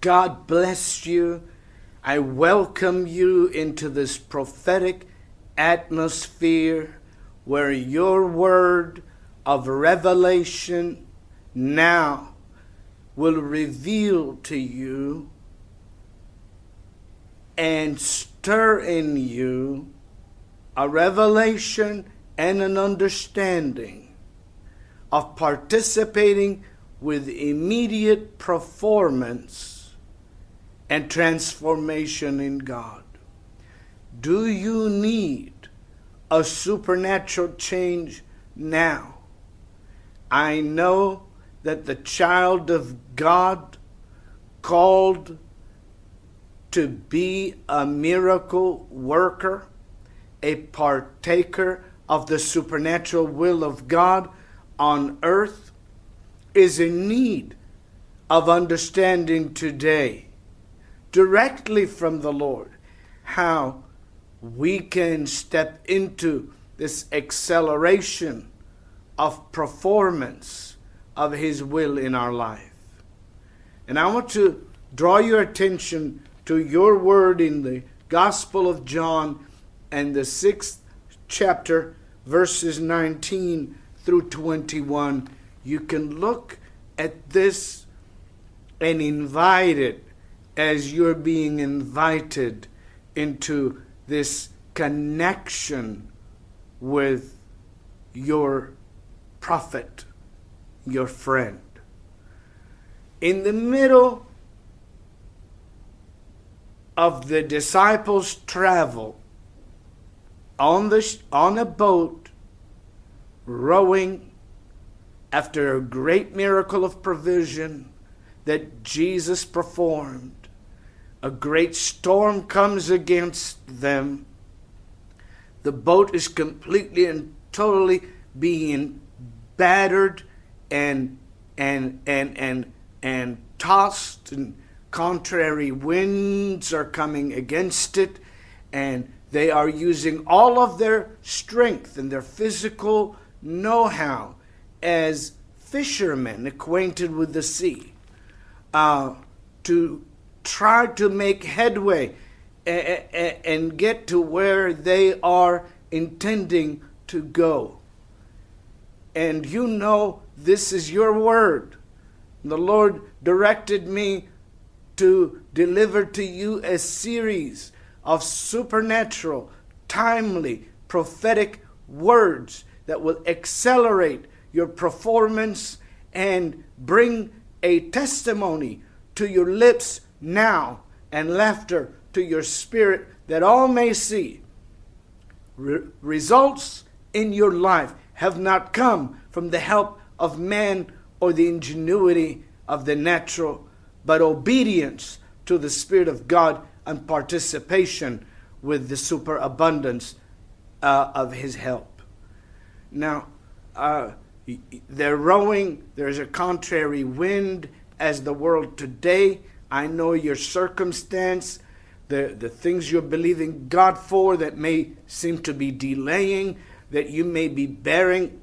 God bless you. I welcome you into this prophetic atmosphere where your word of revelation now will reveal to you and stir in you a revelation and an understanding of participating with immediate performance and transformation in God. Do you need a supernatural change now? I know that the child of God, called to be a miracle worker, a partaker of the supernatural will of God on earth, is in need of understanding today, directly from the Lord, how we can step into this acceleration of performance of His will in our life. And I want to draw your attention to your word in the Gospel of John and the 6th chapter, verses 19 through 21. You can look at this and invite it as you're being invited into this connection with your prophet, your friend. In the middle of the disciples' travel on a boat, rowing after a great miracle of provision that Jesus performed, a great storm comes against them. The boat is completely and totally being battered and tossed, and contrary winds are coming against it, and they are using all of their strength and their physical know-how as fishermen acquainted with the sea to try to make headway and get to where they are intending to go. And you know, this is your word. The Lord directed me to deliver to you a series of supernatural, timely, prophetic words that will accelerate your performance and bring a testimony to your lips now and laughter to your spirit, that all may see. Results in your life have not come from the help of man or the ingenuity of the natural, but obedience to the Spirit of God and participation with the superabundance of His help. Now, they're rowing. There's a contrary wind as the world today. I know your circumstance, the things you're believing God for that may seem to be delaying, that you may be bearing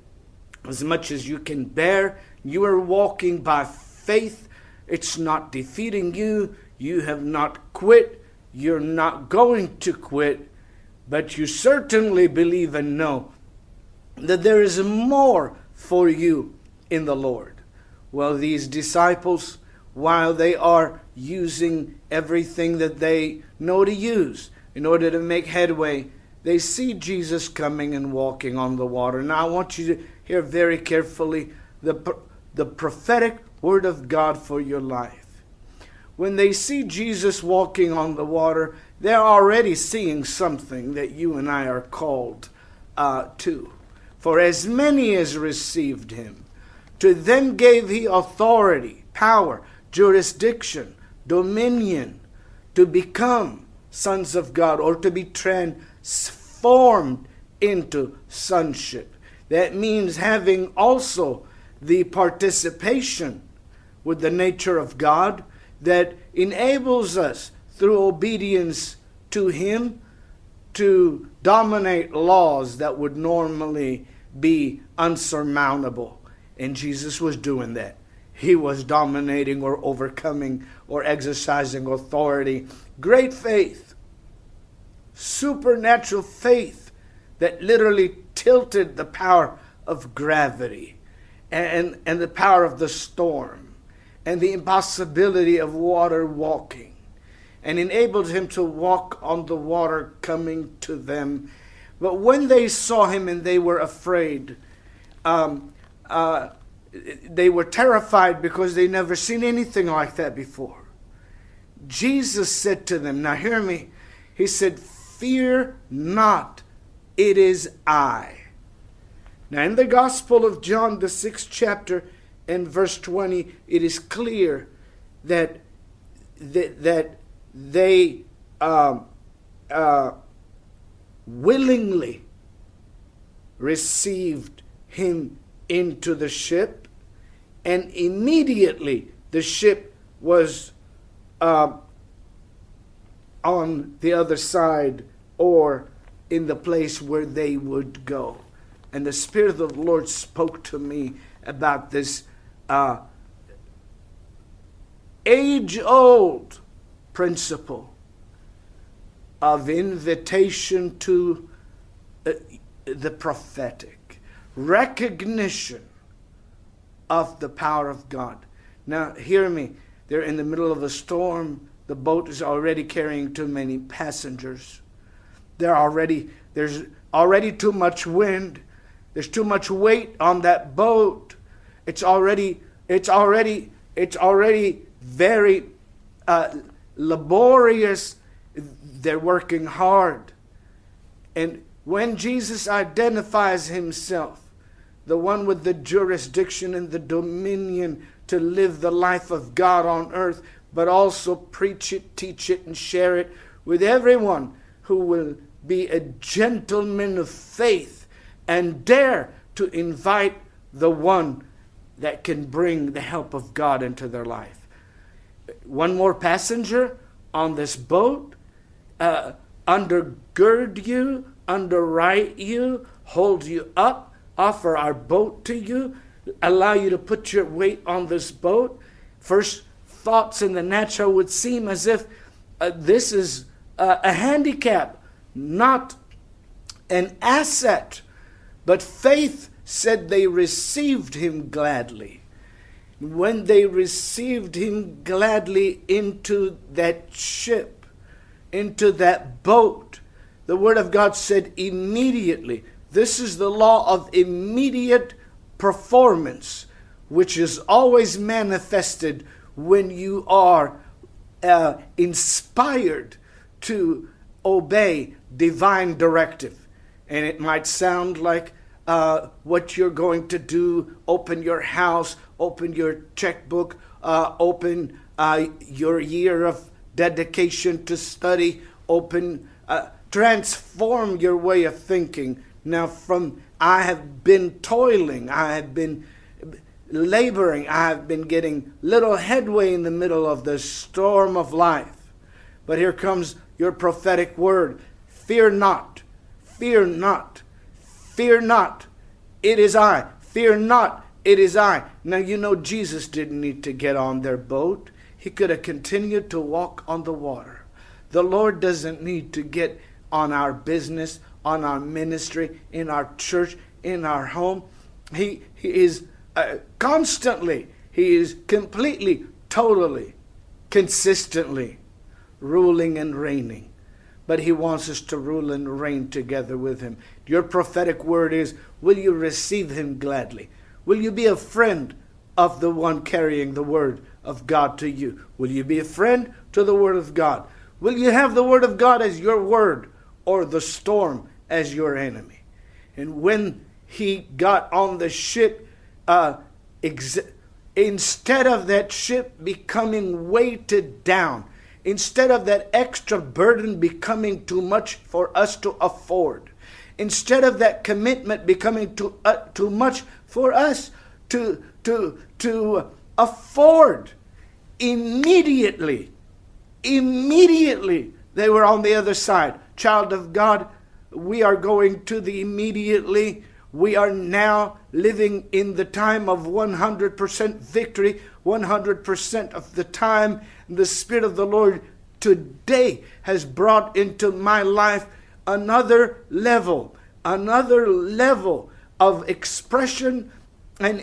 as much as you can bear. You are walking by faith. It's not defeating you. You have not quit. You're not going to quit. But you certainly believe and know that there is more for you in the Lord. Well, these disciples, while they are using everything that they know to use in order to make headway, they see Jesus coming and walking on the water. Now, I want you to hear very carefully the prophetic word of God for your life. When they see Jesus walking on the water, they're already seeing something that you and I are called to. For as many as received him, to them gave he authority, power, jurisdiction, dominion, to become sons of God, or to be transformed into sonship. That means having also the participation with the nature of God that enables us through obedience to him to dominate laws that would normally be unsurmountable. And Jesus was doing that. he was dominating or overcoming or exercising authority. Great faith, supernatural faith that literally tilted the power of gravity and the power of the storm and the impossibility of water walking, and enabled him to walk on the water coming to them. But when they saw him and they were afraid, they were terrified because they never seen anything like that before. Jesus said to them, now hear me, he said, "Fear not, it is I." Now in the Gospel of John, the 6th chapter and verse 20, it is clear that they willingly received him into the ship, and immediately the ship was on the other side, or in the place where they would go. And the Spirit of the Lord spoke to me about this age-old principle of invitation to the prophetic, recognition of the power of God. Now, hear me. They're in the middle of a storm. The boat is already carrying too many passengers. There's already too much wind. There's too much weight on that boat. It's already very laborious. They're working hard. And when Jesus identifies himself, the one with the jurisdiction and the dominion to live the life of God on earth, but also preach it, teach it, and share it with everyone who will be a gentleman of faith and dare to invite the one that can bring the help of God into their life. One more passenger on this boat, undergird you, underwrite you, hold you up, offer our boat to you, allow you to put your weight on this boat. First thoughts in the natural would seem as if this is a handicap, not an asset. But faith said they received him gladly. When they received him gladly into that ship, into that boat, the Word of God said immediately. This is the law of immediate performance, which is always manifested when you are inspired to obey divine directive. And it might sound like what you're going to do: open your house, open your checkbook, open your year of dedication to study, transform your way of thinking. Now, from I have been toiling, I have been laboring, I have been getting little headway in the middle of the storm of life. But here comes your prophetic word: fear not, fear not, fear not, it is I. Fear not, it is I. Now, you know, Jesus didn't need to get on their boat. He could have continued to walk on the water. The Lord doesn't need to get on our business, on our ministry, in our church, in our home. He is constantly, he is completely, totally, consistently ruling and reigning. But he wants us to rule and reign together with him. Your prophetic word is, will you receive him gladly? Will you be a friend of the one carrying the word of God to you? Will you be a friend to the word of God? Will you have the word of God as your word, or the storm as your enemy? And when he got on the ship, instead of that ship becoming weighted down, instead of that extra burden becoming too much for us to afford, instead of that commitment becoming too much for us to afford, immediately they were on the other side. Child of God, we are going to the immediately. We are now living in the time of 100% victory 100% of the time. The Spirit of the Lord today has brought into my life another level of expression and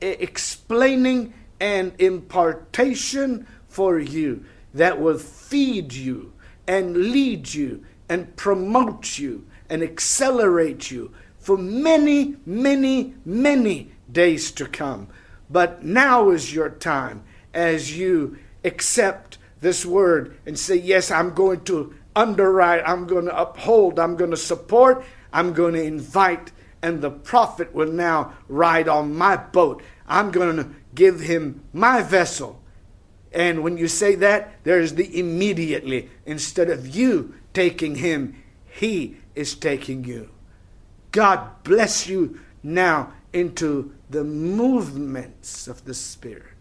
explaining and impartation for you that will feed you and lead you and promote you and accelerate you for many, many, many days to come. But now is your time as you accept this word and say, yes, I'm going to underwrite, I'm going to uphold, I'm going to support, I'm going to invite, and the prophet will now ride on my boat. I'm going to give him my vessel. And when you say that, there's the immediately. Instead of you taking him, he is taking you. God bless you now into the movements of the Spirit.